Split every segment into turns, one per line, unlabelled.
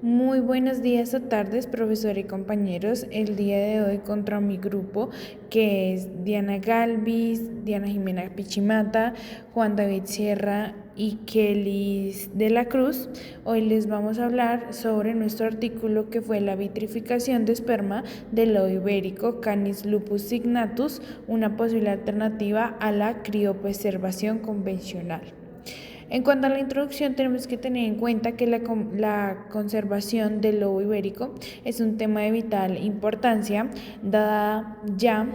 Muy buenos días o tardes, profesor y compañeros. El día de hoy contra mi grupo, que es Diana Galvis, Diana Jimena Pichimata, Juan David Sierra y Kelly de la Cruz. Hoy les vamos a hablar sobre nuestro artículo que fue la vitrificación de esperma del lobo ibérico Canis lupus signatus, una posible alternativa a la criopreservación convencional. En cuanto a la introducción, tenemos que tener en cuenta que la conservación del lobo ibérico es un tema de vital importancia, dada ya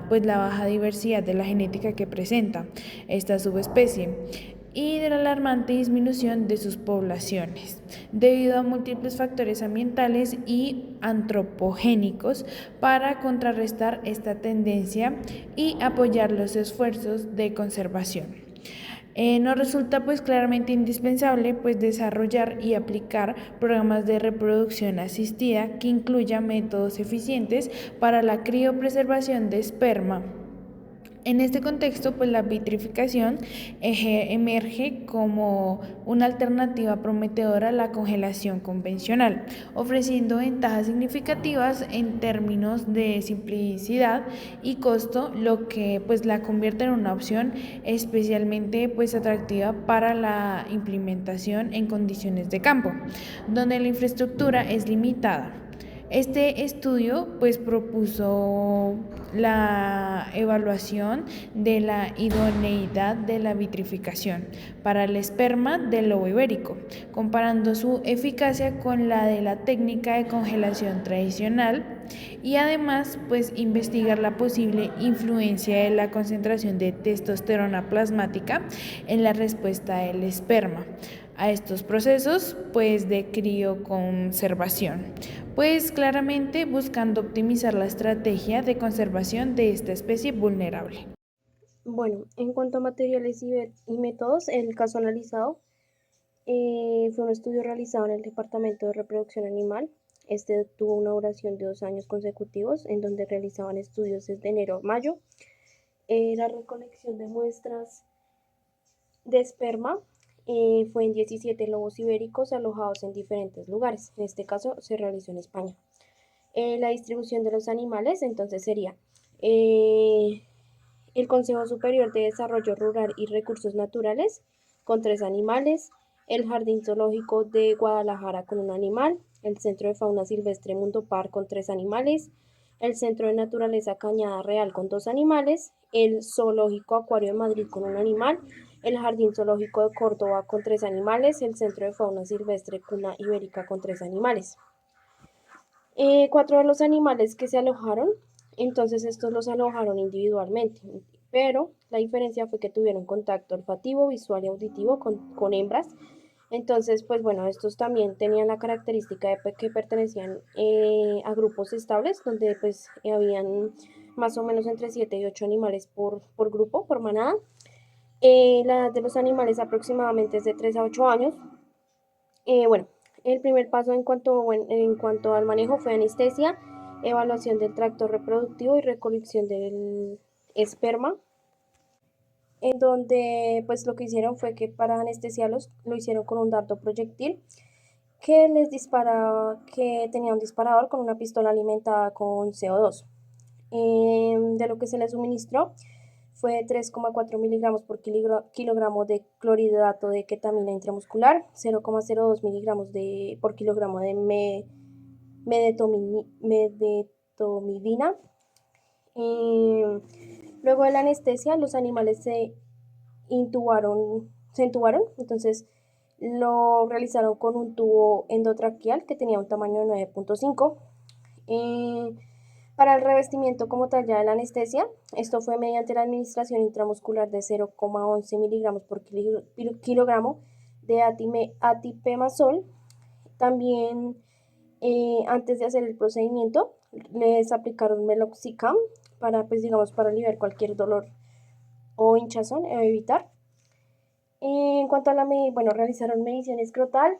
pues la baja diversidad de la genética que presenta esta subespecie y de la alarmante disminución de sus poblaciones, debido a múltiples factores ambientales y antropogénicos para contrarrestar esta tendencia y apoyar los esfuerzos de conservación. Nos resulta pues claramente indispensable pues desarrollar y aplicar programas de reproducción asistida que incluyan métodos eficientes para la criopreservación de esperma. En este contexto, pues la vitrificación emerge como una alternativa prometedora a la congelación convencional, ofreciendo ventajas significativas en términos de simplicidad y costo, lo que pues la convierte en una opción especialmente pues atractiva para la implementación en condiciones de campo, donde la infraestructura es limitada. Este estudio pues propuso la evaluación de la idoneidad de la vitrificación para el esperma del lobo ibérico, comparando su eficacia con la de la técnica de congelación tradicional y además pues investigar la posible influencia de la concentración de testosterona plasmática en la respuesta del esperma a estos procesos pues de crioconservación, pues claramente buscando optimizar la estrategia de conservación de esta especie vulnerable.
Bueno, en cuanto a materiales y métodos, el caso analizado fue un estudio realizado en el Departamento de Reproducción Animal. Este tuvo una duración de 2 años consecutivos, en donde realizaban estudios desde enero a mayo. La recolección de muestras de esperma fue en 17 lobos ibéricos alojados en diferentes lugares. En este caso se realizó en España. La distribución de los animales entonces sería eh, el Consejo Superior de Desarrollo Rural y Recursos Naturales con 3 animales, el Jardín Zoológico de Guadalajara con un animal, el Centro de Fauna Silvestre Mundo Par con 3 animales, el Centro de Naturaleza Cañada Real con 2 animales, el Zoológico Acuario de Madrid con un animal, el Jardín Zoológico de Córdoba con 3 animales, el Centro de Fauna Silvestre Cuna Ibérica con 3 animales. 4 de los animales que se alojaron, entonces estos los alojaron individualmente, pero la diferencia fue que tuvieron contacto olfativo, visual y auditivo con hembras. Entonces, pues bueno, estos también tenían la característica de que pertenecían a grupos estables, donde pues habían más o menos entre 7 y 8 animales por grupo, por manada. La edad de los animales aproximadamente es de 3 a 8 años. Bueno, el primer paso en cuanto al manejo fue anestesia, evaluación del tracto reproductivo y recolección del esperma, en donde pues lo que hicieron fue que para anestesiarlos lo hicieron con un dardo proyectil que tenía un disparador con una pistola alimentada con CO2. De lo que se le suministró fue 3,4 miligramos por kilogramo de clorhidrato de ketamina intramuscular, 0,02 miligramos por kilogramo de medetomidina. Eh, Luego de la anestesia, los animales se intubaron, entonces lo realizaron con un tubo endotraqueal que tenía un tamaño de 9,5. Eh, para el revestimiento como tal ya de la anestesia, esto fue mediante la administración intramuscular de 0,11 miligramos por kilogramo de atipemazol. También antes de hacer el procedimiento les aplicaron meloxicam para, pues digamos, para aliviar cualquier dolor o hinchazón, evitar. En cuanto a bueno, realizaron medición escrotal,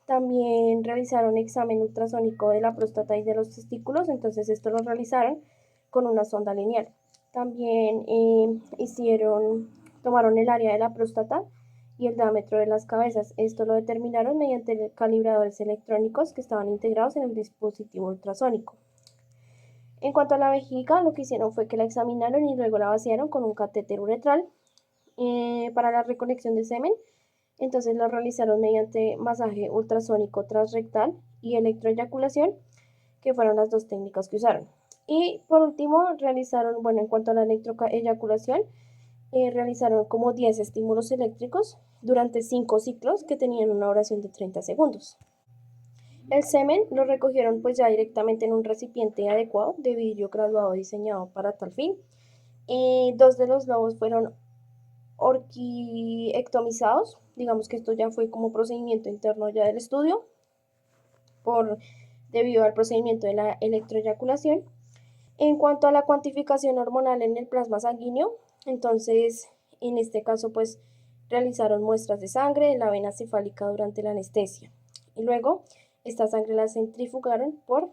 también realizaron examen ultrasónico de la próstata y de los testículos, entonces esto lo realizaron con una sonda lineal. También tomaron el área de la próstata y el diámetro de las cabezas. Esto lo determinaron mediante calibradores electrónicos que estaban integrados en el dispositivo ultrasónico. En cuanto a la vejiga, lo que hicieron fue que la examinaron y luego la vaciaron con un catéter uretral para la recolección de semen. Entonces la realizaron mediante masaje ultrasónico transrectal y electroeyaculación, que fueron las dos técnicas que usaron. Y por último, realizaron, bueno, en cuanto a la electroeyaculación, realizaron como 10 estímulos eléctricos durante 5 ciclos que tenían una duración de 30 segundos. El semen lo recogieron pues ya directamente en un recipiente adecuado de vidrio graduado diseñado para tal fin. Dos de los lobos fueron orquiectomizados, digamos que esto ya fue como procedimiento interno ya del estudio, debido al procedimiento de la electroeyaculación. En cuanto a la cuantificación hormonal en el plasma sanguíneo, entonces en este caso pues realizaron muestras de sangre de la vena cefálica durante la anestesia y luego esta sangre la centrifugaron por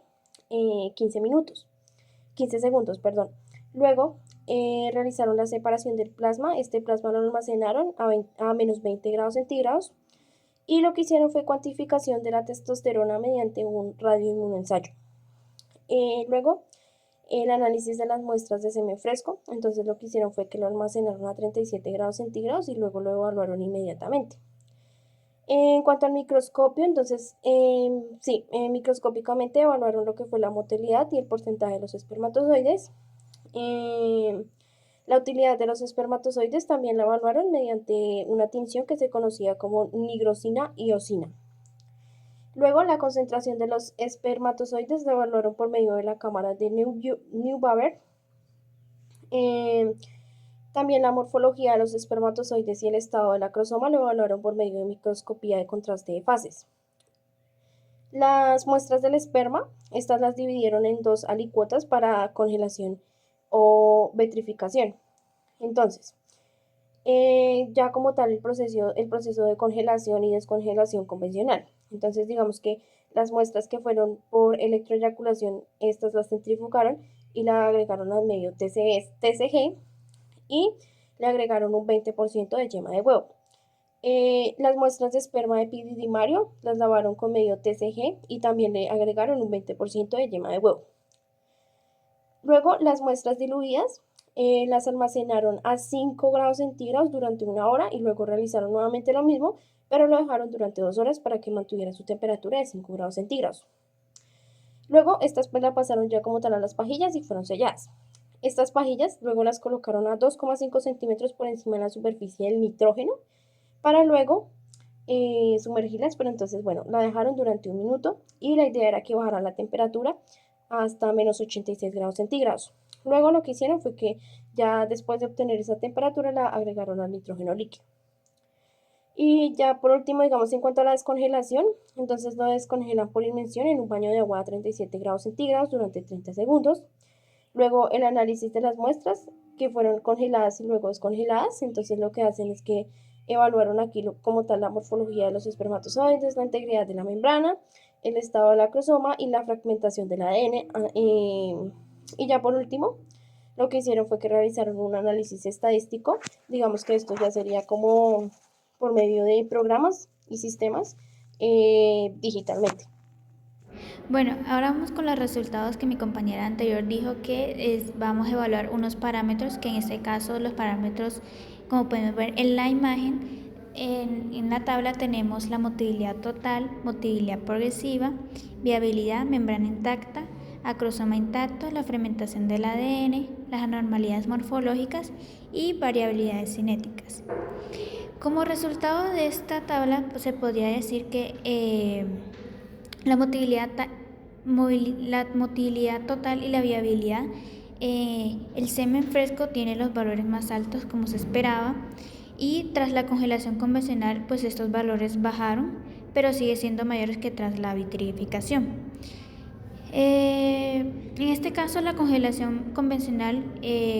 15 segundos, perdón. Luego realizaron la separación del plasma. Este plasma lo almacenaron a menos 20 grados centígrados y lo que hicieron fue cuantificación de la testosterona mediante un radioinmunoensayo. Luego el análisis de las muestras de semen fresco, entonces lo que hicieron fue que lo almacenaron a 37 grados centígrados y luego lo evaluaron inmediatamente. En cuanto al microscopio, entonces, microscópicamente evaluaron lo que fue la motilidad y el porcentaje de los espermatozoides. La utilidad de los espermatozoides también la evaluaron mediante una tinción que se conocía como nigrosina y eosina. Luego, la concentración de los espermatozoides la evaluaron por medio de la cámara de Neubauer. También la morfología de los espermatozoides y el estado de la crosoma lo evaluaron por medio de microscopía de contraste de fases. Las muestras del esperma, estas las dividieron en 2 alicuotas para congelación o vitrificación. Entonces, ya como tal el proceso de congelación y descongelación convencional. Entonces, digamos que las muestras que fueron por electroeyaculación, estas las centrifugaron y la agregaron al medio TCG y le agregaron un 20% de yema de huevo. Las muestras de esperma epididimario las lavaron con medio TCG y también le agregaron un 20% de yema de huevo. Luego, las muestras diluidas las almacenaron a 5 grados centígrados durante 1 hora y luego realizaron nuevamente lo mismo, pero lo dejaron durante 2 horas para que mantuviera su temperatura de 5 grados centígrados. Luego, estas pues las pasaron ya como tal a las pajillas y fueron selladas. Estas pajillas luego las colocaron a 2,5 centímetros por encima de la superficie del nitrógeno para luego sumergirlas, pero entonces, bueno, la dejaron durante 1 minuto y la idea era que bajara la temperatura hasta menos 86 grados centígrados. Luego lo que hicieron fue que ya después de obtener esa temperatura la agregaron al nitrógeno líquido. Y ya por último, digamos, en cuanto a la descongelación, entonces lo descongelan por inmersión en un baño de agua a 37 grados centígrados durante 30 segundos. Luego el análisis de las muestras que fueron congeladas y luego descongeladas, entonces lo que hacen es que evaluaron aquí como tal la morfología de los espermatozoides, la integridad de la membrana, el estado de la crosoma y la fragmentación del ADN. Y ya por último, lo que hicieron fue que realizaron un análisis estadístico. Digamos que esto ya sería como por medio de programas y sistemas digitalmente.
Bueno, ahora vamos con los resultados que mi compañera anterior dijo que vamos a evaluar unos parámetros, que en este caso los parámetros, como podemos ver en la imagen, en la tabla tenemos la motilidad total, motilidad progresiva, viabilidad, membrana intacta, acrosoma intacto, la fragmentación del ADN, las anormalidades morfológicas y variabilidades cinéticas. Como resultado de esta tabla, pues, se podría decir que la motilidad total y la viabilidad, el semen fresco tiene los valores más altos como se esperaba y tras la congelación convencional pues estos valores bajaron, pero sigue siendo mayores que tras la vitrificación. En este caso la congelación convencional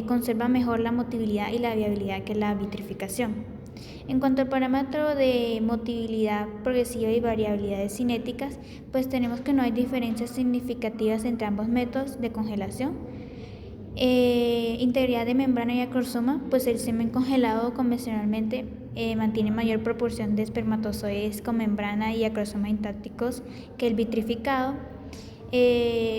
conserva mejor la motilidad y la viabilidad que la vitrificación. En cuanto al parámetro de motilidad progresiva y variabilidades cinéticas, pues tenemos que no hay diferencias significativas entre ambos métodos de congelación. Integridad de membrana y acrosoma, pues el semen congelado convencionalmente mantiene mayor proporción de espermatozoides con membrana y acrosoma intactos que el vitrificado.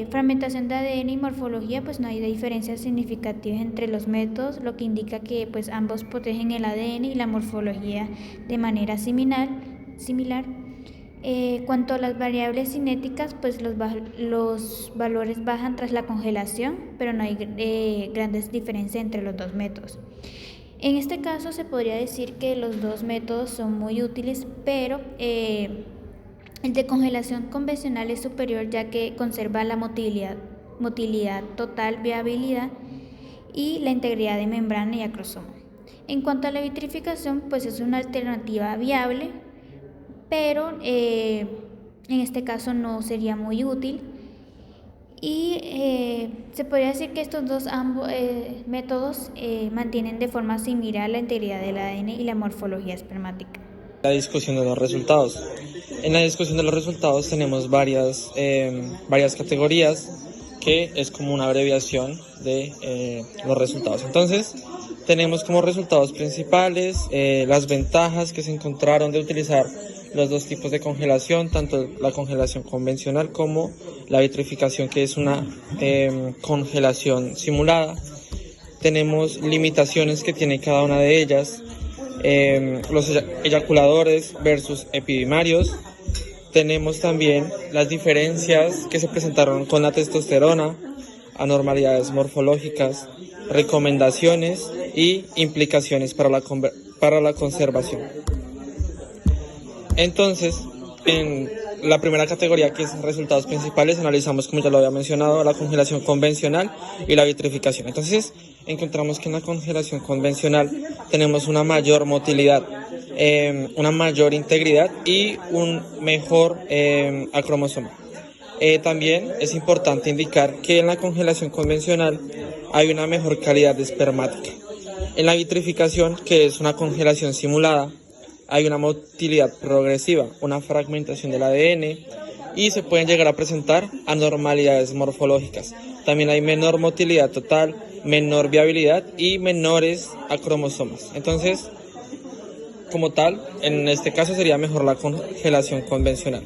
Fragmentación de ADN y morfología, pues no hay diferencias significativas entre los métodos, lo que indica que pues ambos protegen el ADN y la morfología de manera similar. Cuanto a las variables cinéticas, pues los valores bajan tras la congelación, pero no hay grandes diferencias entre los dos métodos. En este caso se podría decir que los dos métodos son muy útiles, pero el de congelación convencional es superior, ya que conserva la motilidad total, viabilidad y la integridad de membrana y acrosoma. En cuanto a la vitrificación, pues es una alternativa viable, pero en este caso no sería muy útil. Y se podría decir que estos dos métodos mantienen de forma similar la integridad del ADN y la morfología espermática.
La discusión de los resultados. En la discusión de los resultados tenemos varias categorías, que es como una abreviación de los resultados. Entonces, tenemos como resultados principales las ventajas que se encontraron de utilizar los dos tipos de congelación, tanto la congelación convencional como la vitrificación, que es una congelación simulada. Tenemos limitaciones que tiene cada una de ellas, los eyaculadores versus epidimarios. Tenemos también las diferencias que se presentaron con la testosterona, anormalidades morfológicas, recomendaciones y implicaciones para la conservación. Entonces, en la primera categoría, que es resultados principales, analizamos, como ya lo había mencionado, la congelación convencional y la vitrificación. Entonces, encontramos que en la congelación convencional tenemos una mayor motilidad, una mayor integridad y un mejor acromosoma. También es importante indicar que en la congelación convencional hay una mejor calidad de espermática. En la vitrificación, que es una congelación simulada, hay una motilidad progresiva, una fragmentación del ADN y se pueden llegar a presentar anormalidades morfológicas. También hay menor motilidad total, menor viabilidad y menores acromosomas. Entonces, como tal, en este caso sería mejor la congelación convencional.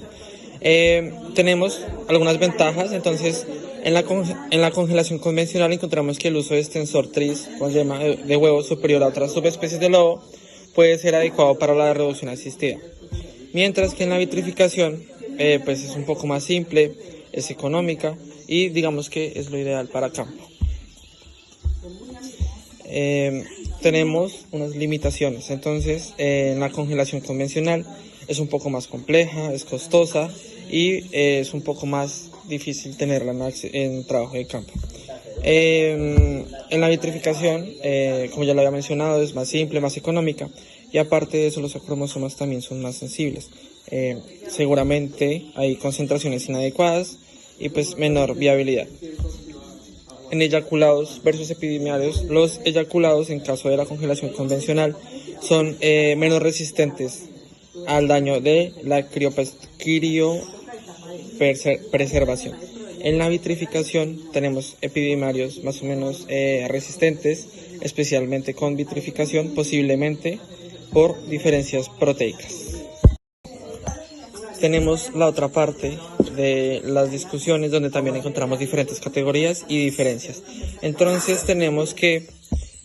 Tenemos algunas ventajas. Entonces, en la congelación convencional encontramos que el uso de extensor tris con yema de huevo superior a otras subespecies de lobo puede ser adecuado para la reproducción asistida, mientras que en la vitrificación pues es un poco más simple, es económica y digamos que es lo ideal para campo. Tenemos unas limitaciones. Entonces, en la congelación convencional es un poco más compleja, es costosa y es un poco más difícil tenerla en trabajo de campo. En la vitrificación, como ya lo había mencionado, es más simple, más económica, y aparte de eso los cromosomas también son más sensibles. Seguramente hay concentraciones inadecuadas y pues menor viabilidad. En eyaculados versus epidimiarios, los eyaculados en caso de la congelación convencional son menos resistentes al daño de la criopreservación. En la vitrificación tenemos epidimarios más o menos resistentes, especialmente con vitrificación, posiblemente por diferencias proteicas. Tenemos la otra parte de las discusiones donde también encontramos diferentes categorías y diferencias. Entonces tenemos que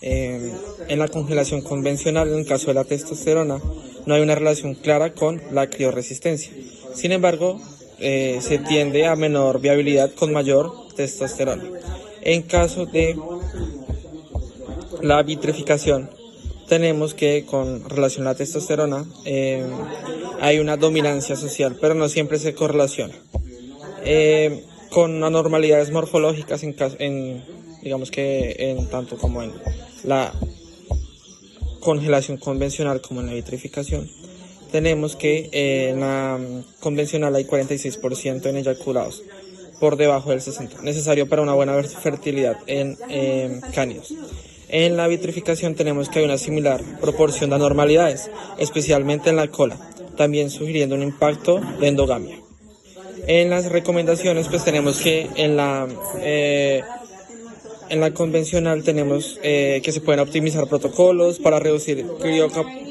en la congelación convencional, en el caso de la testosterona, no hay una relación clara con la crioresistencia. Sin embargo, se tiende a menor viabilidad con mayor testosterona. En caso de la vitrificación, tenemos que con relación a la testosterona hay una dominancia social, pero no siempre se correlaciona. Con anormalidades morfológicas digamos que en tanto como en la congelación convencional como en la vitrificación, tenemos que en la convencional hay 46% en eyaculados, por debajo del 60%, necesario para una buena fertilidad en cánidos. En la vitrificación tenemos que hay una similar proporción de anormalidades, especialmente en la cola, también sugiriendo un impacto de endogamia. En las recomendaciones pues tenemos que en la en la convencional tenemos que se pueden optimizar protocolos para reducir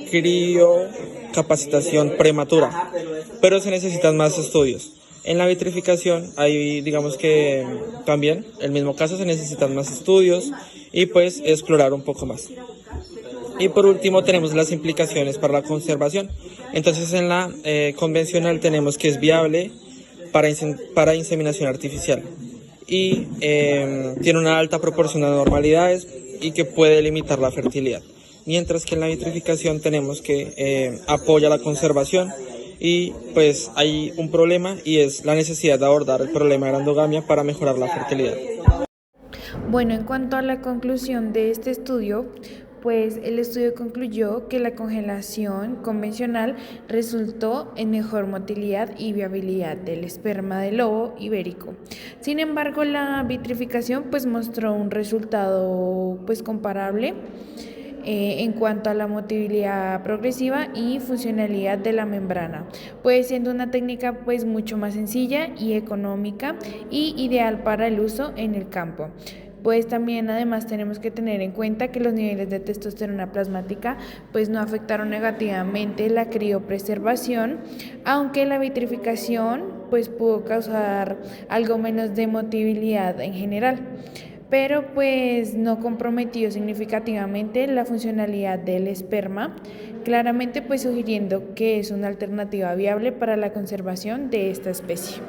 criocapacitación prematura, pero se necesitan más estudios. En la vitrificación, hay, digamos que también, el mismo caso, se necesitan más estudios y pues explorar un poco más. Y por último tenemos las implicaciones para la conservación. Entonces en la convencional tenemos que es viable para inseminación artificial y tiene una alta proporción de anormalidades y que puede limitar la fertilidad. Mientras que en la vitrificación tenemos que apoya la conservación y pues hay un problema y es la necesidad de abordar el problema de la endogamia para mejorar la fertilidad.
Bueno, en cuanto a la conclusión de este estudio, pues el estudio concluyó que la congelación convencional resultó en mejor motilidad y viabilidad del esperma del lobo ibérico. Sin embargo, la vitrificación pues mostró un resultado pues comparable en cuanto a la motilidad progresiva y funcionalidad de la membrana, pues siendo una técnica pues mucho más sencilla y económica y ideal para el uso en el campo. Pues también además tenemos que tener en cuenta que los niveles de testosterona plasmática pues no afectaron negativamente la criopreservación, aunque la vitrificación pues pudo causar algo menos de motilidad en general, pero pues no comprometió significativamente la funcionalidad del esperma, claramente pues sugiriendo que es una alternativa viable para la conservación de esta especie.